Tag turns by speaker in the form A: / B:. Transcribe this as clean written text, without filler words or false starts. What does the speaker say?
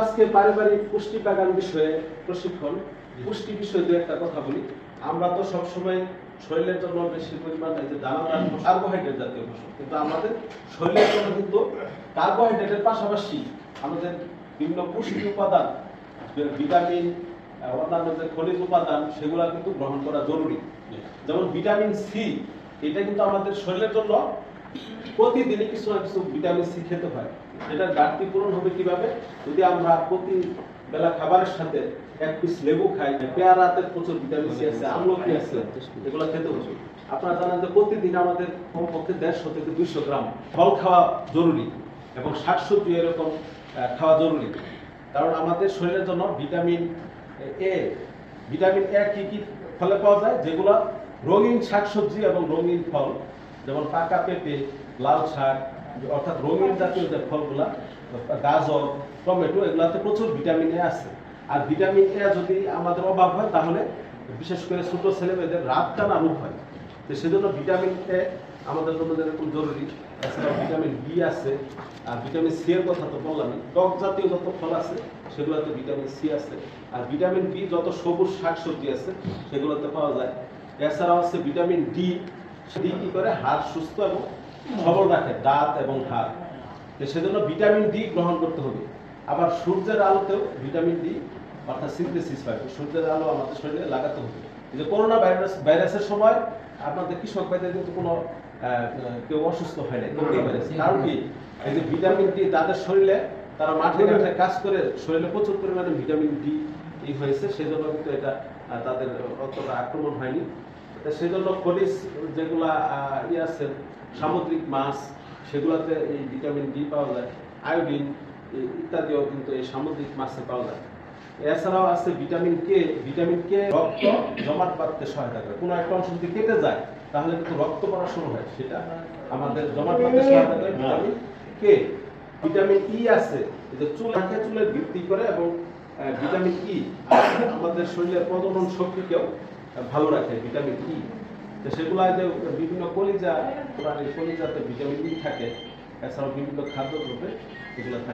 A: আজকে পারিবারিক পুষ্টি বাগান বিষয়ে প্রশিক্ষণ, পুষ্টি বিষয়ে দু একটা কথা বলি। আমরা তো সবসময় শরীরের জন্য বেশি পরিমাণে যে দানাদার কার্বোহাইড্রেট জাতীয় ফসল, কিন্তু আমাদের শরীরের জন্য কিন্তু কার্বোহাইড্রেটের পাশাপাশি আমাদের বিভিন্ন পুষ্টি উপাদান, ভিটামিন, অন্যান্য যে খনিজ উপাদান সেগুলা কিন্তু গ্রহণ করা জরুরি। যেমন ভিটামিন সি, এটা কিন্তু আমাদের শরীরের জন্য প্রতিদিনই কিছু না কিছু ভিটামিন সি খেতে হয়। এটার ঘাটতি পূরণ হবে কিভাবে? যদি আমরা প্রতি বেলা খাবারের সাথে এক পিস লেবু খাই, পেয়ারাতে প্রচুর ভিটামিন সি আছে, আমলকি আছে, এগুলো খেতে হবে। আপনারা জানেন যে প্রতিদিন আমাদের কমপক্ষে 150 থেকে 200 গ্রাম ফল খাওয়া জরুরি এবং শাকসবজি এরকম খাওয়া জরুরি। কারণ আমাদের শরীরের জন্য ভিটামিন এ কি কি ফলে পাওয়া যায়? যেগুলো রঙিন শাকসবজি এবং রঙিন ফল, যেমন পাকা পেঁপে, লাল শাক, অর্থাৎ রঙিন জাতীয় যে ফলগুলা, গাজর, টমেটো, এগুলাতে প্রচুর ভিটামিন এ আছে। আর ভিটামিন এ যদি আমাদের অভাব হয় তাহলে বিশেষ করে ছোট ছেলেমেয়েদের রাত টানা রোগ হয়। তো সেজন্য ভিটামিন এ আমাদের জন্য যেরকম জরুরি, এছাড়াও ভিটামিন বি আছে। আর ভিটামিন সি এর কথা তো বললামই, টক জাতীয় যত ফল আছে সেগুলোতে ভিটামিন সি আছে। আর ভিটামিন বি যত সবুজ শাকসবজি আছে সেগুলোতে পাওয়া যায়। এছাড়াও আছে ভিটামিন ডি। ডি কি করে? হাড় সুস্থ এবং সবল রাখে, দাঁত এবং হাড়। সেজন্য ভিটামিন ডি গ্রহণ করতে হবে। আবার সূর্যের আলোতেও ভিটামিন ডি অর্থাৎ সিনথেসিস হয়, সূর্যের আলো আমাদের শরীরে লাগাতে হবে। এই যে করোনা ভাইরাসের সময় আপনাদের কৃষক ভাইদের কিন্তু কোনো কেউ অসুস্থ হয় না, কারণ কি? এই যে ভিটামিন ডি তাদের শরীরে, তারা মাঠে ঘাটে কাজ করে শরীরে প্রচুর পরিমাণে ভিটামিন ডি হয়েছে, সেজন্য কিন্তু এটা তাদের অতটা আক্রমণ হয়নি। সেজন্য খনিজ যেগুলা আছে, সামুদ্রিক মাছ, সেগুলোতে এই ভিটামিন ডি পাওয়া যায়। আয়োডিন ইত্যাদিও কিন্তু এই সামুদ্রিক মাছে পাওয়া যায়। এছাড়াও আছে ভিটামিন কে। ভিটামিন কে রক্ত জমাট বাঁধতে সহায়তা করে। কোনো একটা অংশ যদি কেটে যায় তাহলে কিন্তু রক্ত পড়া শুরু হয়, সেটা আমাদের জমাট বাঁধতে সহায়তা করে ভিটামিন কে। ভিটামিন ই আছে, যে চুলের বৃদ্ধি করে, এবং ভিটামিন ই আমাদের শরীরের প্রজনন শক্তিকেও ভালো রাখে। ভিটামিন ই সেগুলা যে বিভিন্ন কলিজাতে ভিটামিন ই থাকে, এছাড়াও বিভিন্ন খাদ্যদ্রব্যে এগুলো থাকে।